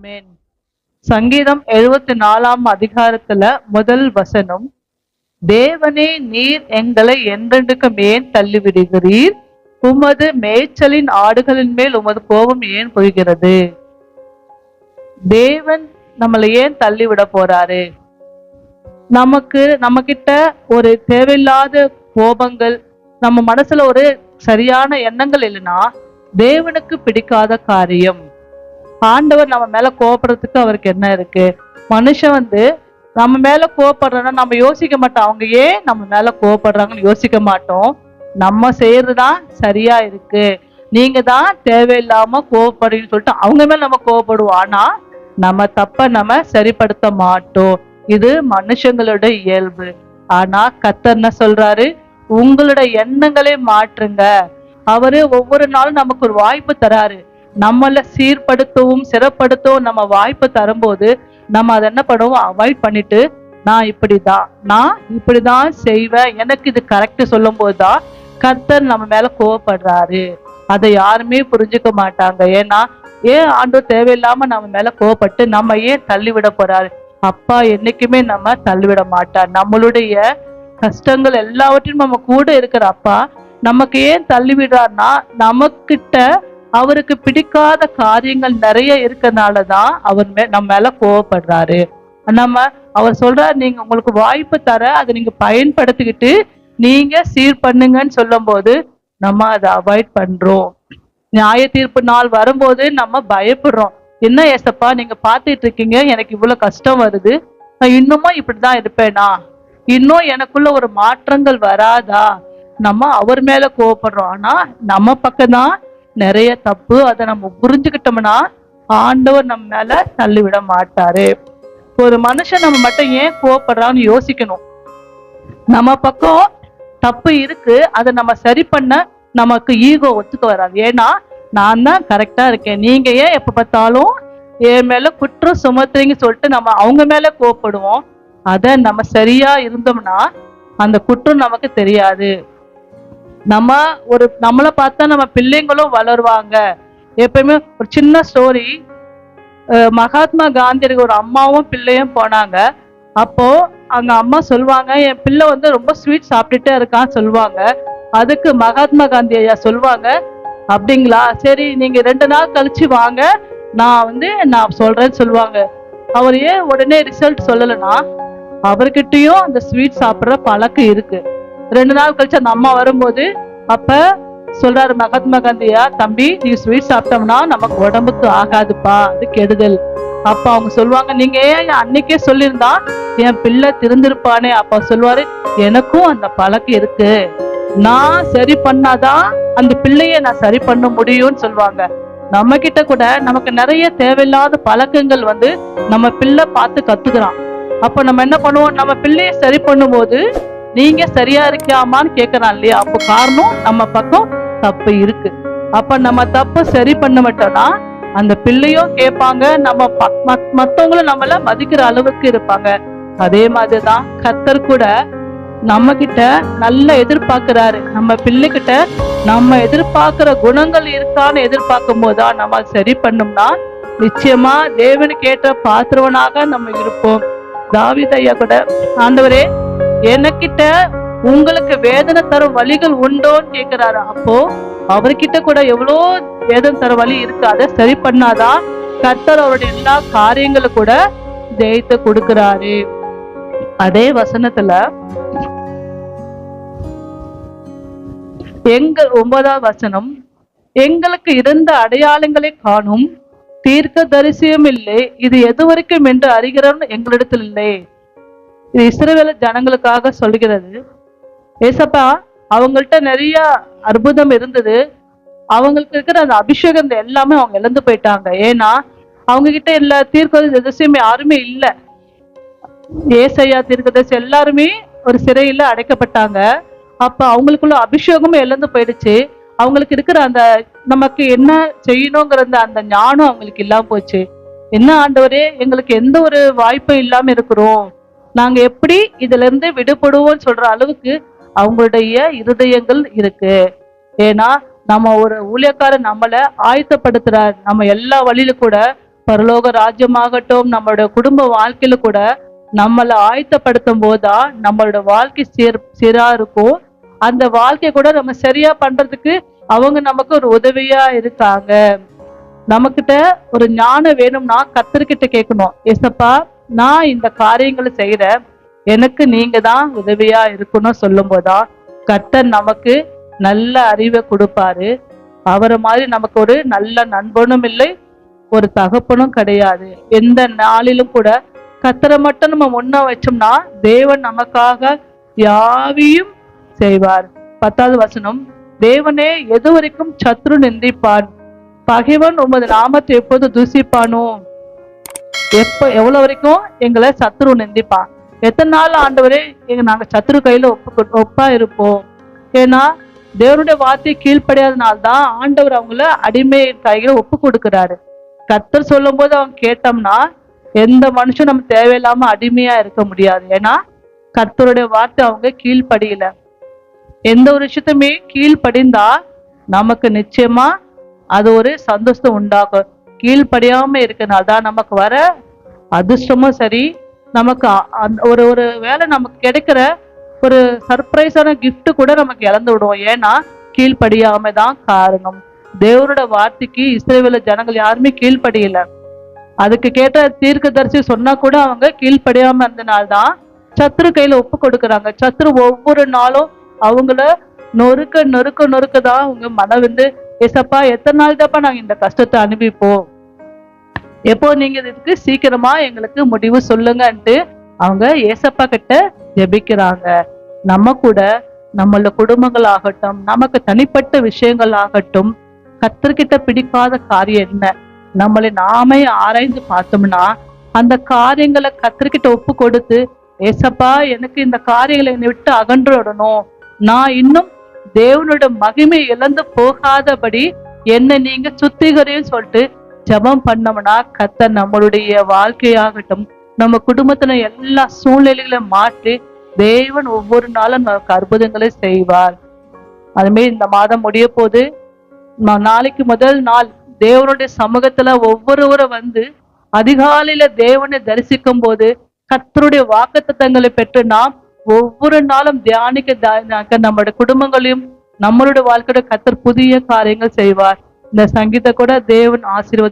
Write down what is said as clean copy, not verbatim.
ஆமென். சங்கீதம் 74ஆம் அதிகாரத்துல முதல் வசனம், தேவனே நீர் எங்களை என்றென்றுக்கும் ஏன் தள்ளிவிடுகிறீர்? உமது மேய்ச்சலின் ஆடுகளின் மேல் உமது கோபம் ஏன் பொய்கிறது? தேவன் நம்மளை ஏன் தள்ளிவிட போறாரு? நம்ம கிட்ட ஒரு தேவையில்லாத கோபங்கள், நம்ம மனசுல ஒரு சரியான எண்ணங்கள் இல்லைன்னா தேவனுக்கு பிடிக்காத காரியம். ஆண்டவர் நம்ம மேல கோபப்படுறதுக்கு அவருக்கு என்ன இருக்கு? மனுஷன் நம்ம மேல கோபப்படுறோம்னா நம்ம யோசிக்க மாட்டோம், அவங்க ஏன் நம்ம மேல கோபப்படுறாங்கன்னு யோசிக்க மாட்டோம். நம்ம செய்யறதுதான் சரியா இருக்கு, நீங்க தான் தேவையில்லாம கோவப்படுறீங்கன்னு சொல்லிட்டு அவங்க மேல நம்ம கோவப்படுவோம். ஆனா நம்ம தப்ப நம்ம சரிப்படுத்த மாட்டோம். இது மனுஷங்களோட இயல்பு. ஆனா கர்த்தர் என்ன சொல்றாரு? உங்களோட எண்ணங்களே மாற்றுங்க. அவரு ஒவ்வொரு நாளும் நமக்கு ஒரு வாய்ப்பு தராரு. நம்மள சீர்படுத்தவும் சிறப்படுத்தவும் நம்ம வாய்ப்பு தரும்போது நம்ம அதை என்ன பண்ணுவோம்? அவாய்ட் பண்ணிட்டு நான் இப்படிதான் செய்வேன், எனக்கு இது கரெக்ட் சொல்லும் போதுதான் கர்த்தர் நம்ம மேல கோவப்படுறாரு. அதை யாருமே புரிஞ்சுக்க மாட்டாங்க. ஏன் ஆண்டவர் தேவையில்லாம நம்ம மேல கோவப்பட்டு நம்ம ஏன் தள்ளிவிட போறாரு? அப்பா என்னைக்குமே நம்ம தள்ளிவிட மாட்டார். நம்மளுடைய கஷ்டங்கள் எல்லாவற்றையும் நம்ம கூட இருக்கிற அப்பா நமக்கு ஏன் தள்ளிவிடுறாருன்னா, நமக்கிட்ட அவருக்கு பிடிக்காத காரியங்கள் நிறைய இருக்கனாலதான் அவர் நம்ம மேல கோவப்படுறாரு. அவர் சொல்றாரு, நீங்க உங்களுக்கு வாய்ப்பு தர அதை நீங்க பயன்படுத்திக்கிட்டு நீங்க சீர் பண்ணுங்கன்னு சொல்லும் போது நம்ம அதை அவாய்ட் பண்றோம். நியாய தீர்ப்பு நாள் வரும்போது நம்ம பயப்படுறோம். என்ன ஏசப்பா நீங்க பாத்துட்டு இருக்கீங்க, எனக்கு இவ்வளவு கஷ்டம் வருது, நான் இன்னுமா இப்படிதான் இருப்பேனா? இன்னும் எனக்குள்ள ஒரு மாற்றங்கள் வராதா? நம்ம அவர் மேல கோவப்படுறோம். ஆனா நம்ம பக்கம்தான் நிறைய தப்பு. அதை நம்ம புரிஞ்சுக்கிட்டோம்னா ஆண்டவர் நம்ம மேல தள்ளிவிட மாட்டாரு. ஒரு மனுஷன் நம்ம மட்டும் ஏன் கோவப்படுறான்னு யோசிக்கணும். நம்ம பக்கம் தப்பு இருக்கு, அதை நம்ம சரி பண்ண நமக்கு ஈகோ ஒத்துக்க வராது. ஏன்னா நான் தான் கரெக்டா இருக்கேன், நீங்க ஏன் எப்ப பார்த்தாலும் என் மேல குற்றம் சுமத்துறீங்க சொல்லிட்டு நம்ம அவங்க மேல கோவப்படுவோம். அத நம்ம சரியா இருந்தோம்னா அந்த குற்றம் நமக்கு தெரியாது. நம்மளை பார்த்தா நம்ம பிள்ளைங்களும் வளருவாங்க. எப்பயுமே ஒரு சின்ன ஸ்டோரி, மகாத்மா காந்தியடிகள் ஒரு அம்மாவும் பிள்ளையும் போனாங்க. அப்போ அங்க அம்மா சொல்லுவாங்க, என் பிள்ளை ரொம்ப ஸ்வீட் சாப்பிட்டுட்டே இருக்கான்னு சொல்லுவாங்க. அதுக்கு மகாத்மா காந்தி ஐயா சொல்லுவாங்க, அப்படிங்களா, சரி நீங்க 2 நாள் கழிச்சு வாங்க, நான் சொல்றேன்னு சொல்லுவாங்க. அவர் ஏன் உடனே ரிசல்ட் சொல்லலைன்னா, அவர்கிட்டயும் அந்த ஸ்வீட் சாப்பிடுற பழக்கம் இருக்கு. 2 நாள் கழிச்சு அந்த அம்மா வரும்போது அப்ப சொல்றாரு மகாத்மா காந்தியா, தம்பி நீ ஸ்வீட் சாப்பிட்டோம்னா நமக்கு உடம்புக்கு ஆகாதுப்பா, அது கெடுதல். அப்ப அவங்க சொல்லுவாங்க, நீங்க ஏன் அன்னைக்கே சொல்லியிருந்தா என் பிள்ளை திருந்திருப்பானே. அப்ப சொல்லுவாரு, எனக்கும் அந்த பழக்கம் இருக்கு, நான் சரி பண்ணாதான் அந்த பிள்ளைய நான் சரி பண்ண முடியும்னு சொல்லுவாங்க. நம்ம கிட்ட கூட நமக்கு நிறைய தேவையில்லாத பழக்கங்கள் நம்ம பிள்ளை பார்த்து கத்துக்கிறான். அப்ப நம்ம என்ன பண்ணுவோம்? நம்ம பிள்ளைய சரி பண்ணும் போது நீங்க சரியா இருக்காமான்னு கேட்கறான் இல்லையா? அப்போ காரணம் நம்ம பக்கம் தப்பு இருக்கு. அப்ப நம்ம தப்பு சரி பண்ண மாட்டோம்னா அந்த பிள்ளையும் கேட்பாங்க, நம்ம மத்தவங்களும் நம்மள மதிக்கிற அளவுக்கு இருப்பாங்க. அதே மாதிரிதான் கர்த்தர் கூட நம்ம கிட்ட நல்லா எதிர்பார்க்கிறாரு. நம்ம பிள்ளைகிட்ட நம்ம எதிர்பார்க்கிற குணங்கள் இருக்கான்னு எதிர்பார்க்கும் போதுதான் நம்ம சரி பண்ணோம்னா நிச்சயமா தேவனுக்கு ஏற்ற பாத்திரவனாக நம்ம இருப்போம். தாவீது ஐயா கூட, ஆண்டவரே எனக்கிட்ட உங்களுக்கு வேதனை தரும் வழிகள் உண்டோன்னு கேட்கிறாரு. அப்போ அவர்கிட்ட கூட எவ்வளோ வேதனை தர வழி இருக்கு, அதை சரி பண்ணாதான் கர்த்தர் அவருடைய எல்லா காரியங்களும் கூட ஜெயித்து கொடுக்கிறாரு. அதே வசனத்துல 9ஆவது வசனம், எங்களுக்கு இருந்த அடையாளங்களை காணும் தீர்க்க தரிசியும் இல்லை, இது எது வரைக்கும் என்று அறிகிறோம் எங்களிடத்தில் இல்லை. இது இஸ்ரவேல் ஜனங்களுக்காக சொல்கிறது. ஏசப்பா அவங்கள்ட்ட நிறைய அற்புதம் இருந்தது, அவங்களுக்கு இருக்கிற அந்த அபிஷேகம் எல்லாமே அவங்க இழந்து போயிட்டாங்க. ஏன்னா அவங்க கிட்ட எல்லா தீர்க்கதரிசியுமே யாருமே இல்ல. ஏசையா தீர்க்கதரிசி எல்லாருமே ஒரு சிறையில அடைக்கப்பட்டாங்க. அப்ப அவங்களுக்குள்ள அபிஷேகமும் இழந்து போயிடுச்சு. அவங்களுக்கு இருக்கிற அந்த நமக்கு என்ன செய்யணுங்கிற அந்த ஞானம் அவங்களுக்கு இல்லாம போச்சு. என்ன ஆண்டவரே, எங்களுக்கு எந்த ஒரு வாய்ப்பும் இல்லாம இருக்கிறோம், நாங்க எப்படி இதுல இருந்து விடுபடுவோம்னு சொல்ற அளவுக்கு அவங்களுடைய இருதயங்கள் இருக்கு. ஏன்னா நம்ம ஒரு ஊழியக்காரர் நம்மளை ஆயத்தப்படுத்துறார். நம்ம எல்லா வழியில கூட பரலோக ராஜ்யமாகட்டும், நம்மளோட குடும்ப வாழ்க்கையில கூட நம்மளை ஆயத்தப்படுத்தும் போதுதான் நம்மளோட வாழ்க்கை சீரா இருக்கும். அந்த வாழ்க்கைய கூட நம்ம சரியா பண்றதுக்கு அவங்க நமக்கு ஒரு உதவியா இருக்காங்க. நம்மகிட்ட ஒரு ஞானம் வேணும்னா கர்த்தர்கிட்ட கேட்கணும். ஏசப்பா, நான் இந்த காரியங்களை செய்யறேன், எனக்கு நீங்க தான் உதவியா இருக்கணும் சொல்லும் போதுதான் கர்த்தர் நமக்கு நல்ல அறிவை கொடுப்பாரு. அவரை மாதிரி நமக்கு ஒரு நல்ல நண்பனும் இல்லை, ஒரு தகப்பனும் கிடையாது. எந்த நாளிலும் கூட கர்த்தரை மட்டும் நம்ம முன்ன வச்சோம்னா தேவன் நமக்காக யாவையும் செய்வார். 10வது வசனம், தேவனே எதுவரைக்கும் சத்ரு நிந்திப்பான், பகைவன் உமது நாமத்தை எப்போது தூசிப்பானோ. எவ்வளவு வரைக்கும் எங்களை சத்ரு நிந்திப்பான்? எத்தனை நாள் ஆண்டவரே நாங்க சத்ரு கையில ஒப்பா இருப்போம்? ஏன்னா தேவனுடைய வார்த்தை கீழ்ப்படியாதனால்தான் ஆண்டவர் அவங்கள அடிமை கையில ஒப்பு கொடுக்கிறாரு. கர்த்தர் சொல்லும் போது அவங்க கேட்டோம்னா எந்த மனுஷன் நம்ம தேவையில்லாம அடிமையா இருக்க முடியாது. ஏன்னா கர்த்தருடைய வார்த்தை அவங்க கீழ்ப்படியல. எந்த ஒரு விஷயத்தையுமே கீழ்ப்படிந்தா நமக்கு நிச்சயமா அது ஒரு சந்தோஷம் உண்டாகும். கீழ்ப்படியாம இருக்கனால தான் நமக்கு வர அதிர்ஷ்டமும் சரி, நமக்கு ஒரு ஒரு வேலை நமக்கு கிடைக்கிற ஒரு சர்ப்ரைஸான கிஃப்ட் கூட நமக்கு இழந்து விடுவோம். ஏன்னா கீழ்ப்படியாம தான் காரணம். தேவனோட வார்த்தைக்கு இஸ்ரவேல ஜனங்கள் யாருமே கீழ்ப்படியல. அதுக்கு கேட்ட தீர்க்கதரிசி சொன்னா கூட அவங்க கீழ்ப்படியாம இருந்தனால்தான் சத்ரு கையில ஒப்பு கொடுக்குறாங்க. சத்ரு ஒவ்வொரு நாளும் அவங்கள நொறுக்க நொறுக்க நொறுக்கதான் அவங்க மனம் வந்து, ஏசப்பா எத்தனை நாள் தான்ப்பா நாங்க இந்த கஷ்டத்தை அனுபவிப்போம், எப்போ நீங்க இதுக்கு சீக்கிரமா எங்களுக்கு முடிவு சொல்லுங்கன்ட்டு அவங்க ஏசப்பா கிட்ட ஜெபிக்கிறாங்க. நம்ம கூட நம்மள குடும்பங்கள் ஆகட்டும், நமக்கு தனிப்பட்ட விஷயங்கள் ஆகட்டும், கர்த்தர்கிட்ட பிடிக்காத காரியம் என்ன, நம்மளை நாமே ஆராய்ந்து பார்த்தோம்னா அந்த காரியங்களை கர்த்தர்கிட்ட ஒப்பு கொடுத்து, ஏசப்பா எனக்கு இந்த காரியங்களை என்னை விட்டு அகன்று விடணும், நான் இன்னும் தேவனோட மகிமை இழந்து போகாதபடி என்ன நீங்க சுத்திகரையும் சொல்லிட்டு ஜெபம் பண்ணோம்னா கர்த்தர் நம்மளுடைய வாழ்க்கையாகட்டும், நம்ம குடும்பத்துல எல்லா சூழ்நிலைகளையும் மாற்றி தேவன் ஒவ்வொரு நாளும் நமக்கு அற்புதங்களை செய்வார். அதுமாரி இந்த மாதம் முடிய போது நாளைக்கு முதல் நாள் தேவனுடைய சமூகத்துல ஒவ்வொருவரும் வந்து அதிகாலையில தேவனை தரிசிக்கும் போது கர்த்தருடைய வாக்குத்தத்தங்களை பெற்று நாம் ஒவ்வொரு நாளும் தியானிக்க நம்மளுடைய குடும்பங்களையும் நம்மளுடைய வாழ்க்கையோட கர்த்தர் புதிய காரியங்கள் செய்வார். இந்த சங்கீத கூட தேவன் ஆசீர்வாதம்